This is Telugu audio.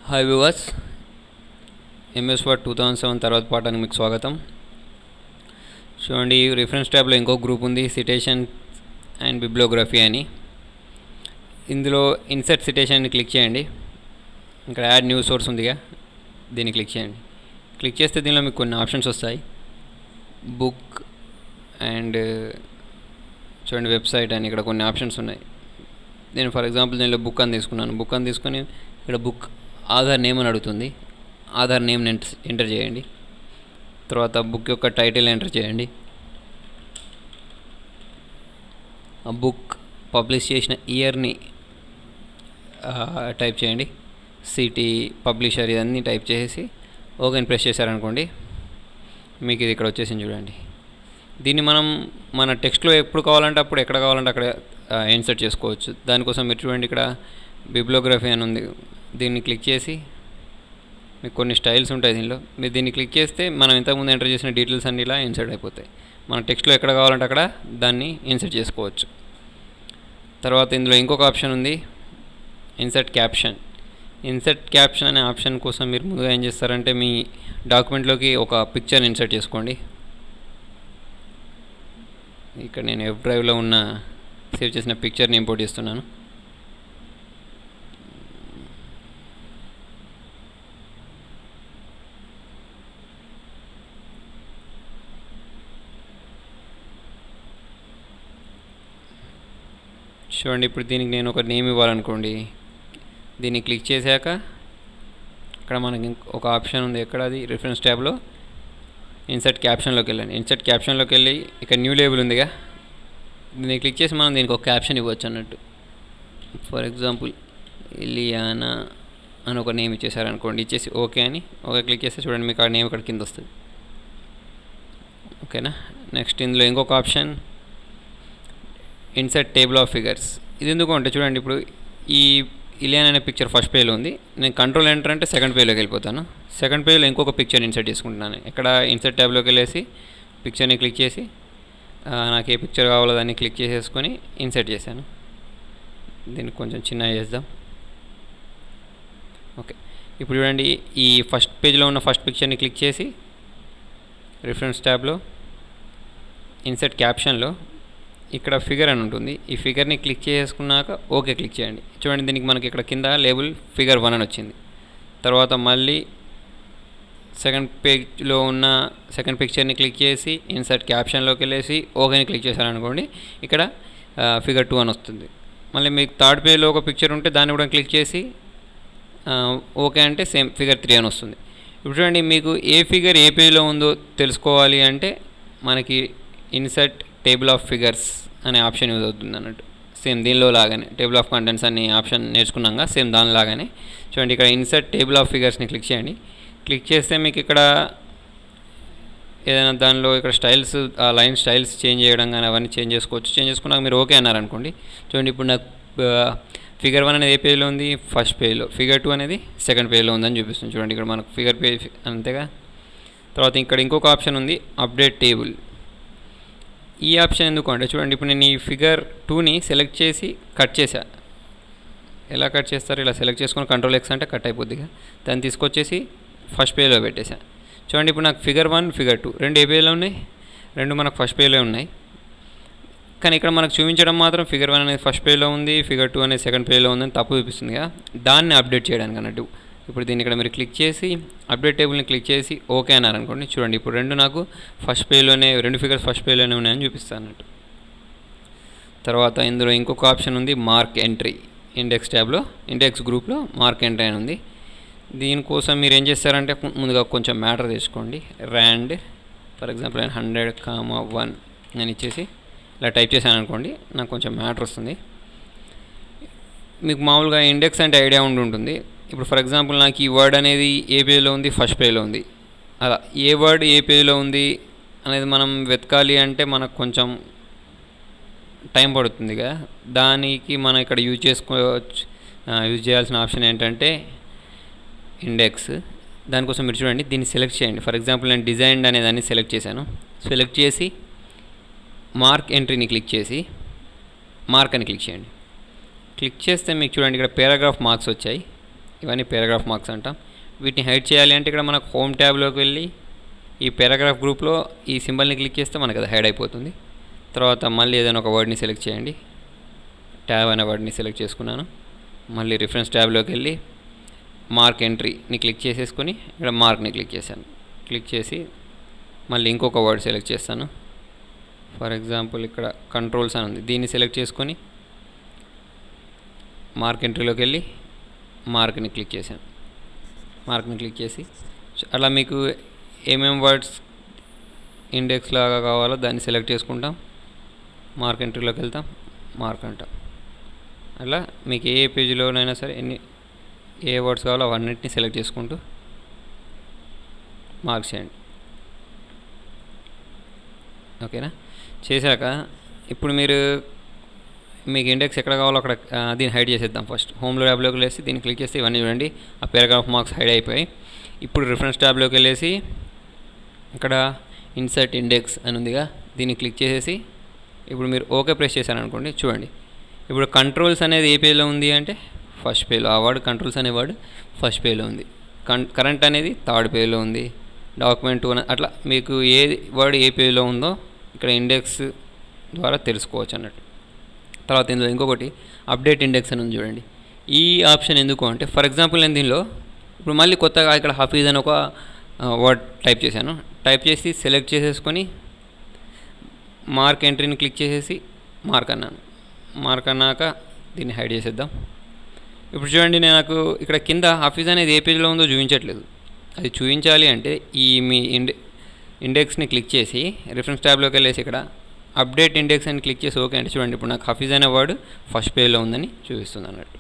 హాయ్ వ్యూవర్స్, ఎంఎస్ వర్డ్ 2007 తర్వాత పాఠానికి మీకు స్వాగతం. చూడండి, రిఫరెన్స్ ట్యాబ్లో ఇంకో గ్రూప్ ఉంది, సిటేషన్ అండ్ బిబ్లియోగ్రఫీ అని. ఇందులో ఇన్సర్ట్ సిటేషన్ని క్లిక్ చేయండి. ఇక్కడ యాడ్ న్యూస్ సోర్స్ ఉందిగా, దీన్ని క్లిక్ చేయండి. క్లిక్ చేస్తే దీనిలో మీకు కొన్ని ఆప్షన్స్ వస్తాయి. బుక్ అండ్ చూడండి వెబ్సైట్ అని ఇక్కడ కొన్ని ఆప్షన్స్ ఉన్నాయి. నేను ఫర్ ఎగ్జాంపుల్ దీనిలో బుక్ అని తీసుకున్నాను. బుక్ అని తీసుకొని ఇక్కడ బుక్ ఆధార్ నేమ్ అని అడుగుతుంది. ఆధార్ నేమ్ని ఎంటర్ చేయండి. తర్వాత బుక్ యొక్క టైటిల్ ఎంటర్ చేయండి. ఆ బుక్ పబ్లిష్ చేసిన ఇయర్ని టైప్ చేయండి. సిటీ, పబ్లిషర్ ఇవన్నీ టైప్ చేసి ఓకేని ప్రెస్ చేశారనుకోండి, మీకు ఇది ఇక్కడ వచ్చేసింది చూడండి. దీన్ని మనం మన టెక్స్ట్లో ఎప్పుడు కావాలంటే అప్పుడు, ఎక్కడ కావాలంటే అక్కడ ఇన్సర్ట్ చేసుకోవచ్చు. దానికోసం మీరు చూడండి, ఇక్కడ బిబ్లియోగ్రఫీ అని ఉంది. దీన్ని క్లిక్ చేసి మీకు కొన్ని స్టైల్స్ ఉంటాయి దీనిలో. మీరు దీన్ని క్లిక్ చేస్తే మనం ఇంతకుముందు ఎంటర్ చేసిన డీటెయిల్స్ అన్నీ ఇలా ఇన్సర్ట్ అయిపోతాయి. మన టెక్స్ట్లో ఎక్కడ కావాలంటే అక్కడ దాన్ని ఇన్సర్ట్ చేసుకోవచ్చు. తర్వాత ఇందులో ఇంకొక ఆప్షన్ ఉంది, ఇన్సర్ట్ క్యాప్షన్. ఇన్సర్ట్ క్యాప్షన్ అనే ఆప్షన్ కోసం మీరు ముందుగా ఏం చేస్తారంటే, మీ డాక్యుమెంట్లోకి ఒక పిక్చర్ని ఇన్సర్ట్ చేసుకోండి. ఇక్కడ నేను వెబ్ డ్రైవ్లో ఉన్న సేవ్ చేసిన పిక్చర్ని ఇంపోర్ట్ చేస్తున్నాను. చూడండి, ఇప్పుడు దీనికి నేను ఒక నేమ్ ఇవ్వాలనుకోండి. దీన్ని క్లిక్ చేశాక ఇక్కడ మనకి ఒక ఆప్షన్ ఉంది. ఎక్కడ అది? రిఫరెన్స్ ట్యాబ్లో ఇన్సర్ట్ క్యాప్షన్లోకి వెళ్ళండి. ఇన్సర్ట్ క్యాప్షన్లోకి వెళ్ళి ఇక్కడ న్యూ లేబుల్ ఉందిగా, దీన్ని క్లిక్ చేసి మనం దీనికి ఒక క్యాప్షన్ ఇవ్వచ్చు అన్నట్టు. ఫర్ ఎగ్జాంపుల్ ఇలియానా అని ఒక నేమ్ ఇచ్చేసారనుకోండి. ఇచ్చేసి ఓకే అని ఓకే క్లిక్ చేస్తే చూడండి, మీకు ఆ నేమ్ ఇక్కడ కింద వస్తుంది. ఓకేనా. నెక్స్ట్ ఇందులో ఇంకొక option, insert table of figures. ఇది ఎందుకు అంటే చూడండి, ఇప్పుడు ఈ ఇలియానా అనే పిక్చర్ ఫస్ట్ పేజ్లో ఉంది. నేను కంట్రోల్ ఎంటర్ అంటే సెకండ్ పేజ్లోకి వెళ్ళిపోతాను. సెకండ్ పేజ్లో ఇంకొక పిక్చర్ ఇన్సర్ట్ చేసుకుంటున్నాను. ఇక్కడ ఇన్సర్ట్ ట్యాబ్లోకి వెళ్ళేసి పిక్చర్ని క్లిక్ చేసి నాకు ఏ పిక్చర్ కావాలో దాన్ని క్లిక్ చేసేసుకొని ఇన్సర్ట్ చేశాను. దీన్ని కొంచెం చిన్నగా చేద్దాం. ఓకే, ఇప్పుడు చూడండి, ఈ ఫస్ట్ పేజ్లో ఉన్న ఫస్ట్ పిక్చర్ని క్లిక్ చేసి రిఫరెన్స్ ట్యాబ్లో ఇన్సర్ట్ క్యాప్షన్లో ఇక్కడ ఫిగర్ అని ఉంటుంది. ఈ ఫిగర్ని క్లిక్ చేసుకున్నాక ఓకే క్లిక్ చేయండి. చూడండి, దీనికి మనకి ఇక్కడ కింద లేబుల్ ఫిగర్ 1 అని వచ్చింది. తర్వాత మళ్ళీ సెకండ్ పేజ్లో ఉన్న సెకండ్ పిక్చర్ని క్లిక్ చేసి ఇన్సర్ట్ క్యాప్షన్లోకి వెళ్ళేసి ఓకేని క్లిక్ చేశారనుకోండి, ఇక్కడ ఫిగర్ 2 అని వస్తుంది. మళ్ళీ మీకు థర్డ్ పేజ్లో ఒక పిక్చర్ ఉంటే దాన్ని కూడా క్లిక్ చేసి ఓకే అంటే సేమ్ ఫిగర్ 3 అని వస్తుంది. ఇప్పుడు చూడండి, మీకు ఏ ఫిగర్ ఏ పేజ్లో ఉందో తెలుసుకోవాలి అంటే మనకి ఇన్సర్ట్ టేబుల్ ఆఫ్ ఫిగర్స్ అనే ఆప్షన్ యూజ్ అవుతుంది అన్నట్టు. సేమ్ దీనిలో లాగానే టేబుల్ ఆఫ్ కంటెంట్స్ అనే ఆప్షన్ నేర్చుకున్నాక సేమ్ దానిలాగానే చూడండి, ఇక్కడ ఇన్సర్ట్ టేబుల్ ఆఫ్ ఫిగర్స్ని క్లిక్ చేయండి. క్లిక్ చేస్తే మీకు ఇక్కడ ఏదైనా దానిలో ఇక్కడ స్టైల్స్, ఆ లైన్ స్టైల్స్ చేంజ్ చేయడం కానీ అవన్నీ చేంజ్ చేసుకోవచ్చు. చేంజ్ చేసుకున్నాక మీరు ఓకే అన్నారనుకోండి, చూడండి ఇప్పుడు నాకు ఫిగర్ 1 అనేది ఏ పేజ్లో ఉంది? ఫస్ట్ పేజ్లో. ఫిగర్ 2 అనేది సెకండ్ పేజ్లో ఉందని చూపిస్తుంది. చూడండి, ఇక్కడ మనకు ఫిగర్ పేజ్ అంతేగా. తర్వాత ఇక్కడ ఇంకొక ఆప్షన్ ఉంది, అప్డేట్ టేబుల్. ఈ ఆప్షన్ ఎందుకు అంటే చూడండి, ఇప్పుడు నేను ఈ ఫిగర్ 2ని సెలెక్ట్ చేసి కట్ చేశా. ఎలా కట్ చేస్తారు? ఇలా సెలెక్ట్ చేసుకొని కంట్రోల్ X అంటే కట్ అయిపోద్దిగా. దాన్ని తీసుకొచ్చేసి ఫస్ట్ పేజ్లో పెట్టేశా. చూడండి, ఇప్పుడు నాకు ఫిగర్ 1, ఫిగర్ 2 రెండు ఏ పేజ్లో ఉన్నాయి? రెండు మనకు ఫస్ట్ పేజ్లో ఉన్నాయి. కానీ ఇక్కడ మనకు చూపించడం మాత్రం ఫిగర్ 1 అనేది ఫస్ట్ పేజ్లో ఉంది, ఫిగర్ 2 అనేది సెకండ్ పేజ్లో ఉందని తప్పు చూపిస్తుందిగా. దాన్ని అప్డేట్ చేయడానికి అన్నట్టు. ఇప్పుడు దీన్ని ఇక్కడ మీరు క్లిక్ చేసి అప్డేట్ టేబుల్ని క్లిక్ చేసి ఓకే అన్నారనుకోండి, చూడండి ఇప్పుడు రెండు నాకు ఫస్ట్ పేజ్లోనే, రెండు ఫిగర్స్ ఫస్ట్ పేజ్లోనే ఉన్నాయని చూపిస్తాను అన్నట్టు. తర్వాత ఇందులో ఇంకొక ఆప్షన్ ఉంది, మార్క్ ఎంట్రీ. ఇండెక్స్ ట్యాబ్లో, ఇండెక్స్ గ్రూప్లో మార్క్ ఎంట్రీ అని ఉంది. దీనికోసం మీరు ఏం చేస్తారంటే ముందుగా కొంచెం మ్యాటర్ తీసుకోండి. ర్యాండ్ ఫర్ ఎగ్జాంపుల్ 100,1 నేను ఇచ్చేసి ఇలా టైప్ చేశాను అనుకోండి, నాకు కొంచెం మ్యాటర్ వస్తుంది. మీకు మామూలుగా ఇండెక్స్ అంటే ఐడియా ఉంటుంది. ఇప్పుడు ఫర్ ఎగ్జాంపుల్ నాకు ఈ వర్డ్ అనేది ఏ పేజ్లో ఉంది? ఫస్ట్ పేజ్లో ఉంది. అలా ఏ వర్డ్ ఏ పేజ్లో ఉంది అనేది మనం వెతకాలి అంటే మనకు కొంచెం టైం పడుతుందిగా. దానికి మనం ఇక్కడ యూజ్ చేయాల్సిన ఆప్షన్ ఏంటంటే ఇండెక్స్. దానికోసం మీరు చూడండి, దీన్ని సెలెక్ట్ చేయండి. ఫర్ ఎగ్జాంపుల్ నేను డిజైన్డ్ అనే దాన్ని సెలెక్ట్ చేశాను. సెలెక్ట్ చేసి మార్క్ ఎంట్రీని క్లిక్ చేసి మార్క్ అని క్లిక్ చేయండి. క్లిక్ చేస్తే మీకు చూడండి ఇక్కడ పారాగ్రాఫ్ మార్క్స్ వచ్చాయి. ఇవన్నీ పారాగ్రాఫ్ మార్క్స్ అంటాం. వీటిని హైడ్ చేయాలి అంటే ఇక్కడ మనకు హోమ్ ట్యాబ్లోకి వెళ్ళి ఈ పారాగ్రాఫ్ గ్రూప్లో ఈ సింబల్ని క్లిక్ చేస్తే మనకు అది హైడ్ అయిపోతుంది. తర్వాత మళ్ళీ ఏదైనా ఒక వర్డ్ని సెలెక్ట్ చేయండి. ట్యాబ్ అనే వర్డ్ని సెలెక్ట్ చేసుకున్నాను. మళ్ళీ రిఫరెన్స్ ట్యాబ్లోకి వెళ్ళి మార్క్ ఎంట్రీని క్లిక్ చేసేసుకొని ఇక్కడ మార్క్ని క్లిక్ చేశాను. క్లిక్ చేసి మళ్ళీ ఇంకొక వర్డ్ సెలెక్ట్ చేస్తాను. ఫర్ ఎగ్జాంపుల్ ఇక్కడ కంట్రోల్స్ అని ఉంది, దీన్ని సెలెక్ట్ చేసుకొని మార్క్ ఎంట్రీలోకి వెళ్ళి మార్క్ని క్లిక్ చేశాను. మార్క్ని క్లిక్ చేసి అలా మీకు ఏమేం వర్డ్స్ ఇండెక్స్ లాగా కావాలో దాన్ని సెలెక్ట్ చేసుకుంటాం. మార్క్ ఎంట్రీలోకి వెళ్తాం, మార్క్ అంటాం. అలా మీకు ఏ పేజీలోనైనా సరే ఏ వర్డ్స్ కావాలో అవన్నిటిని సెలెక్ట్ చేసుకుంటూ మార్క్ చేయండి. ఓకేనా? చేశాక ఇప్పుడు మీకు ఇండెక్స్ ఎక్కడ కావాలో అక్కడ దీన్ని హైడ్ చేసేద్దాం. ఫస్ట్ హోమ్లో ట్యాబ్లోకి వెళ్ళేసి దీన్ని క్లిక్ చేస్తే ఇవన్నీ చూడండి ఆ పారాగ్రాఫ్ మార్క్స్ హైడ్ అయిపోయాయి. ఇప్పుడు రిఫరెన్స్ ట్యాబ్లోకి వెళ్ళేసి ఇక్కడ ఇన్సర్ట్ ఇండెక్స్ అని ఉందిగా, దీన్ని క్లిక్ చేసేసి ఇప్పుడు మీరు ఓకే ప్రెస్ చేశారు అనుకోండి. చూడండి ఇప్పుడు కంట్రోల్స్ అనేది ఏ పేజ్లో ఉంది అంటే ఫస్ట్ పేజ్లో. ఆ వర్డ్ కంట్రోల్స్ అనే వర్డ్ ఫస్ట్ పేజ్లో ఉంది. కరెంట్ అనేది థర్డ్ పేజ్లో ఉంది. డాక్యుమెంట్ 2 అట్లా మీకు ఏ వర్డ్ ఏ పేజ్లో ఉందో ఇక్కడ ఇండెక్స్ ద్వారా తెలుసుకోవచ్చు అన్నట్టు. తర్వాత ఇందులో ఇంకొకటి అప్డేట్ ఇండెక్స్ అని ఉంది చూడండి. ఈ ఆప్షన్ ఎందుకు అంటే ఫర్ ఎగ్జాంపుల్ నేను దీనిలో ఇప్పుడు మళ్ళీ కొత్తగా ఇక్కడ హఫీజ్ అని ఒక వర్డ్ టైప్ చేశాను. టైప్ చేసి సెలెక్ట్ చేసేసుకొని మార్క్ ఎంట్రీని క్లిక్ చేసేసి మార్క్ అన్నాను. మార్క్ అన్నాక దీన్ని హైడ్ చేసేద్దాం. ఇప్పుడు చూడండి నాకు ఇక్కడ కింద హఫీజ్ అనేది ఏ పేజ్లో ఉందో చూపించట్లేదు. అది చూపించాలి అంటే మీ ఇండెక్స్ని క్లిక్ చేసి రిఫరెన్స్ ట్యాబ్లోకి వెళ్ళేసి ఇక్కడ అప్డేట్ ఇండెక్స్ అని క్లిక్ చేసి ఓకే అంటే చూడండి ఇప్పుడు నాకు హఫీజ్ అనే వర్డ్ ఫస్ట్ పేజ్లో ఉందని చూపిస్తుంది అన్నట్టు.